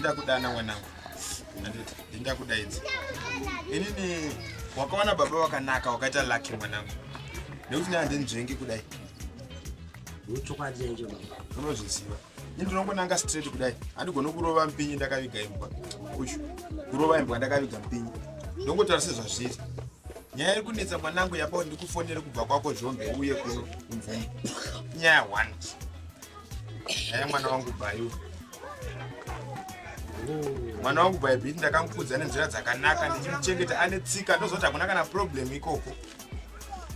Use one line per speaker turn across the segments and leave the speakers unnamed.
ndakudana mwanangu. Ndakudaidza. Inini wakawana baba wakanaka wakaita lucky mwanangu. Nekuti ndinzvengi kudai.
Uchokwanje baba.
Unozviziva. Ndinongonanga straight kudai. Andigona kurova mpinyi ndakaviga imbwa. Uchu. Kurova imbwa ndakaviga mpinyi. Ndongotaura zvazviri. Nyaya iri kunetsa mwanangu yapa ndikufonere kubva kwako Zhombe uye kuno kumvuni. Nyaya 1. Nyaya mwana wangu Bayu. Mwana wangu vaBybit ndakamukudza nenzira dzakanaka ndichimuchengeta ane tsika ndozoti hakuna kana problem ikoko.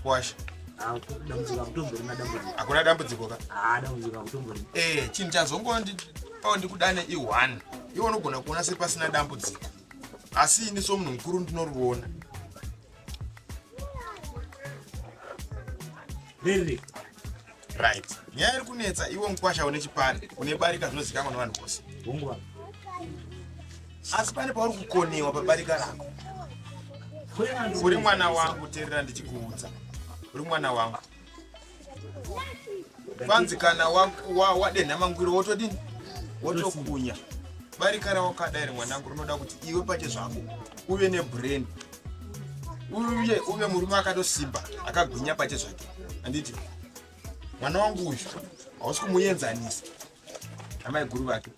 Washa. Hakuna dambudziko ka?
Dambudziko kutombori.
Chinhu chazongondipawo ndikudane i1. Iwe unogona kuona sepasina dambudziko. Asi ini somunhu mukuru ndinoriona.
Really?
Right. Nyaya iri kunetsa iwe mukwasha une chipari, une barika zvinozikanwa nevanhu vose.
Bongwa.
Asi pane pauri kukonewa pabarika rako. Uri mwana wangu teerera ndichikuudza. Uri mwana wangu. Panzi kana wadenha mangwiro wotodini? Wotokunya. Barika rawo kadairi mwanangu rinoda kuti iwe pache zvako uve nebrain. Uve murume akatosimba, akagwinya pache zvake. Anditi mwana wangu uyu hausi kumuenzanisa amai guru vake.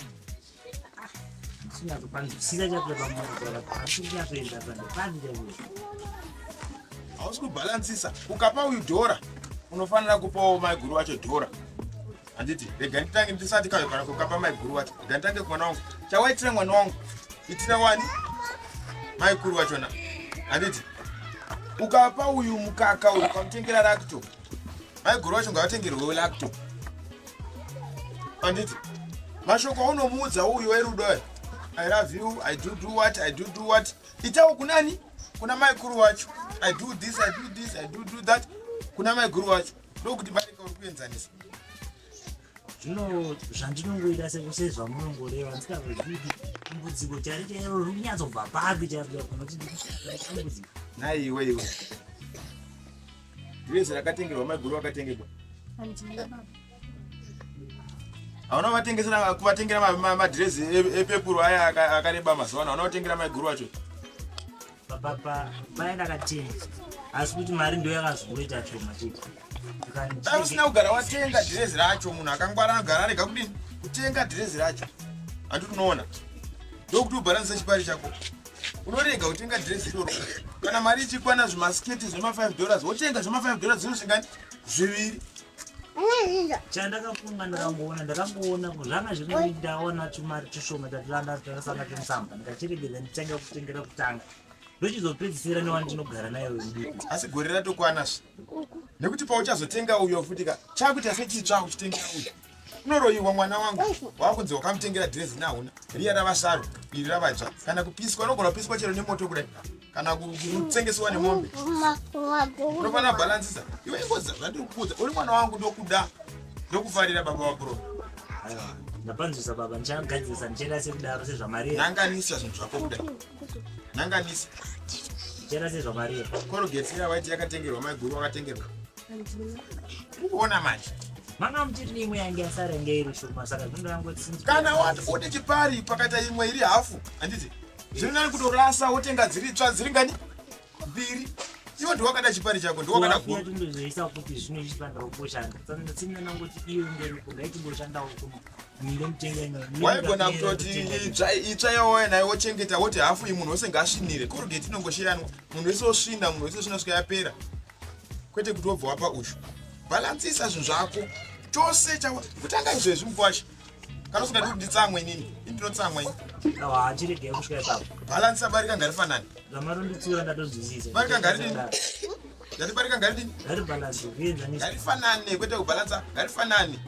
Hausi kubhalansisa. Ukapa uyu dhora unofanira kupawo mai guru wacho dhora. Anditi rega nditange ndisati kana kukapa mai guru wacho. Rega nditange mwana wangu. Chawaitira mwana wangu itira wani mai guru wachona. Anditi ukapa uyu mukaka uyu ukamutengera lacto. Mai guru wacho ngavatengerwewo lacto. Anditi mashoko aunomuudza uyu werudo. I love you, I do what. Itawo kunani? Kuna mai guru wacho. I do this, I do that. Kuna mai guru wacho. Ndokuti barika uri kuenzanisa.
Zvandinongoita sekusezva munongoreva ndisingazvidi dambudziko chari chairo riri kunyatsobva pake charia kunoti dambudziko.
Naiwe. Dress rakatengerwa mai guru akatengerwa. Hauna vatengesera kuvatengera madress epepuru aya akareba mazuva ano. Hauna vatengera mai guru wacho.
Papa baenda katenga. Asi kuti mari ndo yakazoita choma chete.
Usina kugara watenga dress racho munhu akangwara agara rega kudini kutenga dress racho. Handiti unoona. Ndokuti ubhalansa chipari chako. Unorega kutenga dress iroro. Kana mari ichikwana zvimasiketi zvema$5 wotenga zvema$5 zvinosvingani zviviri.
Chandakafunga ndakangoona kuzvanga zvimweni ndaona tumari tushoma tatiranda takasanga tumusamba ndikachiregedza nditanga kutengera kutanga ndochizopedzisira newandinogara nayo wedu.
Asi gore ratokwanazve nekuti pauchazotenga uyo futika chakuita sechitsva kuchitengera uyo unoroyiwa mwana wangu. Wakunzi wakamutengera dress nauna riya ravasaro iri ravatsva kana kupiswa unogona kupiswa chero nemoto kudai kana kutsengeswa nemombe. Unofanira bhalansisa. Iwe ingoza zvatikuudza uri mwana wangu ndokuda ndokufarira baba wabro.
Ndapanzvisa baba ndichagadzirisa ndichaenda sekudaro sezvamarira.
Nanganisa zvinhu zvako kudai. Nanganisa.
Ndichaenda sezvamarira.
Corrugate iya waiti yakatengerwa mai guru wakatengerwa. Uona manje.
Manga muchiti imwe yange yasara ngeiri shoma saka ndongangoti
kana wati chipari pakaita imwe iri hafu. Handiti zvirinani kutorasa wotenga dziri tsva dziri ngani 2. Iwe ndiwakada chipari chako ndiwakada
kuwa tindozoisa kuti zvino ichipanda kushanda tsina nangoti iwe ngeni kungaitimboshanda uko minde mutenga
waigona kutoti itsva yawo nayo wochengeta woti hafu iyi munhu wese ngasvinire. Corrugate inongoshiranwa munhu wese osvinda munhu wese zvinosvika yapera kwete kuti wobva wapa ushu. Bhalansisa zvinhu zvako chose kutanga izvezvi mukwasha. Kana usingadi kuti nditsamwe inini ndinotsamwa ini.
Achirege kusvika ipapo.
Bhalansa barika ngarifanani.
Zvamaronditsura ndatozvizisa.
Barika ngaridini? Ndati barika ngaridini?
Ngaribalansi kuenzanisa.
Ngarifanani kwete kubhalansa ngarifanani.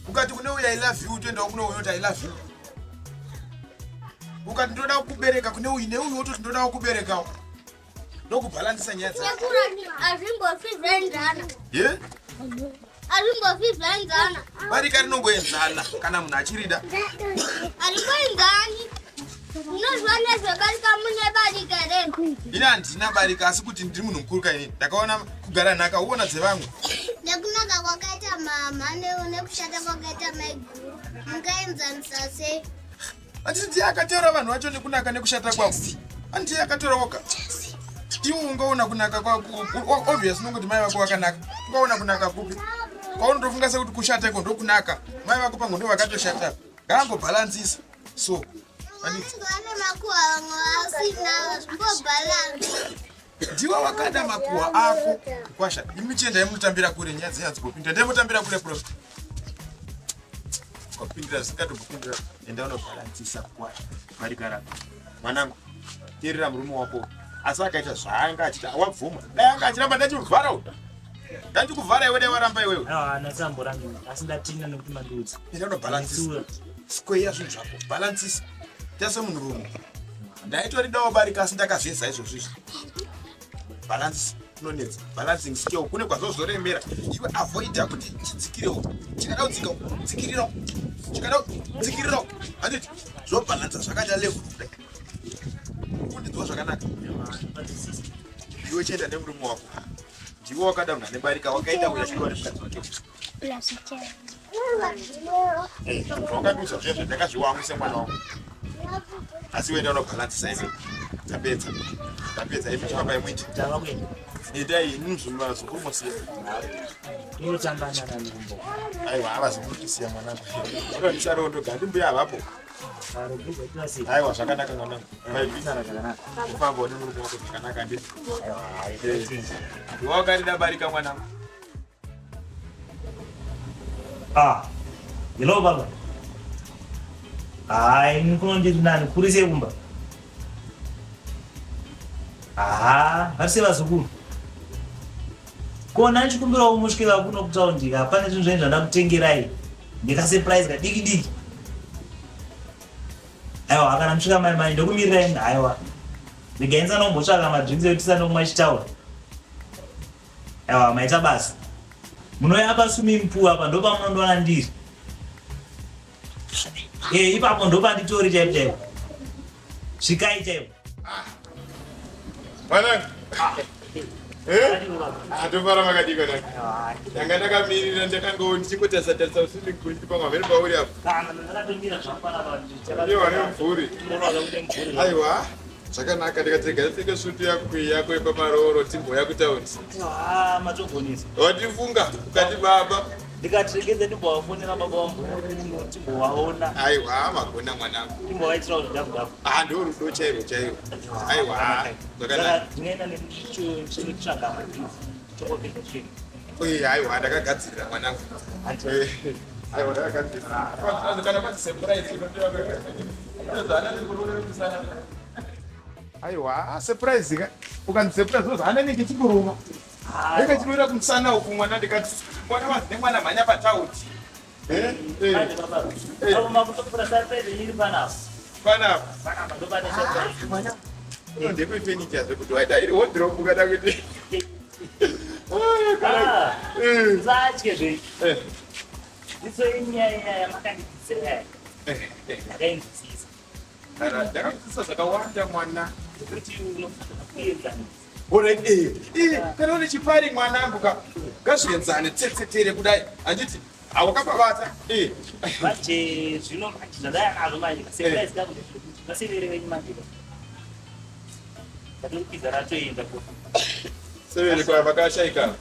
Ukati kune uya I love you toendawo kune uya kuti I love you. Ukati ndoda kukubereka kune uyu neuyu wototi ndoda kukuberekawo. Ndokubhalansisa nyaya dzako.
Azvimbofi zvenzana.
Ye?
Azvimbofi zvenzana.
Barika rinongoenzana kana munhu achirida.
Arimboenzani. Unozwa nezvebarika mune barika here?
Ini handina barika asi kuti ndiri munhu mukuru kaini. Ndakaona kugara nhaka uona dzevamwe.
Nekunaka kwakaita mama nekushata kwakaita mai guru. Mungaenzanisa sei?
Anditi ndiye akataura vanhu vacho nekunaka nekushata kwavo. Anditi akataura woga. Iwe ungaona kunaka kwako obvious nongoti mai vako vakanaka. Ungaona kunaka kupi? Kwaunotofunga sekuti kushata iko ndokunaka. Mai vako pangu ndo vakatoshata. Ngaango balancisa. So, anditi
Ane makuwa asina mbo balance.
ndiwa wakada makuwa ako kwasha. Imichenda yemutambira kure nyadzi yadzikopinda. Ndemutambira kure pro. Kopindira sikatopindira enda unobalancisa kwasha. Marikara. Mwanangu, tirira murume wako. Asi akaita zvaanga achita wabvuma. Dai anga achiramba ndachikuvhara uda. Ndachikuvhara iwe dai waramba iwewe.
Nasamborangi asi ndatinda nekuti mandudzi.
Enda unobalancisa. Square zvinhu zvako. Balancisa. Tese munhurume. Ndaitoridao barika asi ndakazviedza izvozvo. Balance unonetsa. Balancing skill kune kwazozoremera. Iwe avoid kuti chidzikirewo. Chikada kudzika dzikirirawo. Chikada dzikirirawo. Anditi zvobalance zvakaita level. Kundidzwa zvakanaka. Iwe chenda nemurume wako. Ndiwe wakada munhu anebarika wakaita uyashikwa nemukadzi wake. Wakadusa zveshe ndakazviwamwise mwana wangu. Asi wenda unobalancisa ime. Tapedza ime chipapa imwiti. Idai nuzvimba zvokumosiya.
Inotambana namumbo.
Aiwa havazomutisiya mwanangu. Unonisaro ndogandi mbuya avapo. Aiwa zvakanaka mwanangu. Ufamba une murume wako zvakanaka nditi. Iwe wakarida barika mwanangu.
Hello baba. Nkunondiri nani kurise kumba. Varise vazukuru. Kona ndichikumbira umushkila kuno kutaundika hapana zvinhu zvenyu zvandakutengerai. Ndikasurprise kadiki diki. Aiwa kana musvika mai ndokumirirai aiwa. Ndikaenza nombotsvaka madrinks ekuti nomwa chitaura. Aiwa maita basa. Munouya apa swimming pool apa ndo pamunondoona ndiri. Ipapo ndo panditori chaipo. Svikai chaipo.
Mwanangu. Atofara makadiko naka. Ndanga ndakamirira ndakango ndichikotarisa usini kuti pamwe pauri apo.
Ndakatomira zvakwana vanhu.
Iwe wane mvuri. Aiwa. Zvakanaka ndikatenga sutu yako yepamaroro timboya kutaundi.
Matogonisa.
Watifunga ukati baba.
Ndikatirengedza ndimbovafonera baba vangu timbovaona.
Aiwa magona mwanangu.
Timbovaitira kuti ndakudako.
Ndo rudo chairo. Aiwa. Zvakanaka.
Ndinoenda nekutsvaga madrinks. Tokopinda chini.
Aiwa ndakagadzirira mwanangu. Aiwa ndakagadzirira. Kana kwati surprise aiwa surprise ka ukanzi surprise uzana nechikuruma ndikachirwira kumusana uku mwana ndikati mwana wazine mwana mhanya patauti ndekufenicha zvekuti waita iri wodhirop ukada kuti
satye zvei isoinyaya makandidisira ndakainzwisisa
ndakakudzisa zvakawanda mwana
kuti unofanira kuenzana.
Kana une chipari mwanangu ngazvienzane tsetsetere kudai handiti hawakapavata
Manje zvino manje zvadai anazvo manje surprise kangu ngasiverere venyu manje. Katorikidza ratoenda
severe kwa vakashayika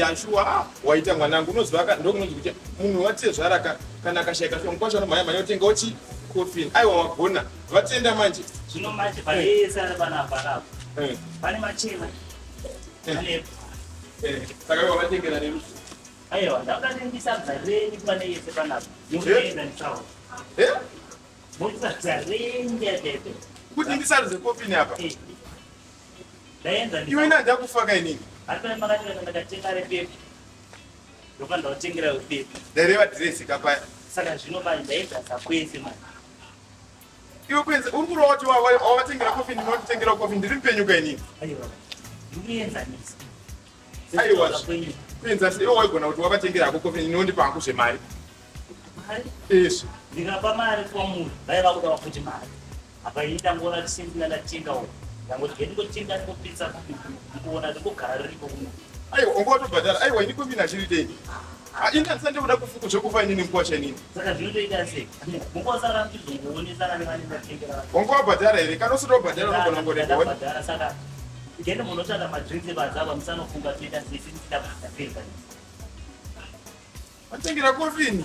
anshuwa waita mwanangu unozwa ndokunonzi kuti munhu watezvara kana akashayika somukwacho anomhanya otenga uchi Coffin aiwa wagona vatenda manje
zvino manje paese ari panapa pane machena pane
saka iwa vatengera nerufu
aiwa ndakatengesa bvarenyi pane yese panapa yokuenda nditaura motisa bvarenyi atete
kuti ndisarudze Coffin apa
ndaenza
iwe ndakufaka inini
ari pane makatira ndakatenga repepa ndopanda kutengera repepa
ndareva dhiresi kapaya
saka zvino manje ndaenza sakwese manje
iwe kwenza uri kurova kuti wavatengera Coffin inotitengera Coffin ndiri mupenyuka inini
aiwa ndikuenzanisa
aiwa kwenza iwe waigona kuti wavatengera hako Coffin inondipa hangu zvemari izvo
ndikapa mari kwamunhu vaiva kuda vakuti mari apa itangoona kuti sendina ndatenga uko ndangoti ndingotenga ndingopisa ndikuona ndingogara riripo kuno
aiwa unga watobhadhara aiwa ini Coffin achiri dei Inda sande kuda kufuku chokufa inini mkocha inini.
Saka zvinotoita sei? Mungosara mchizongoonesa kana ndatengera.
Wangobhadhara here kana usitobhadhara unogona ngoreko.
Bhadhara saka ngende munotsvaka madrinks ebadzava musanofunga toita sei sindida kuzvitapedza.
Watengera Coffin.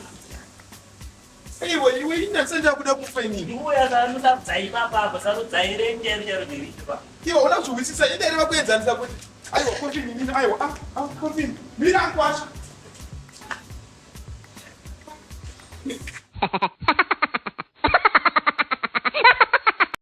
Iwe inda sande kuda kufa inini.
Iwe yakanoda kudzaipa papa sarodzaire njeri chero ndiripa.
Iwe unoda kuzwisisa ende iri vakuenzanisa kuti aiwa Coffin inini aiwa Coffin mira kwacho.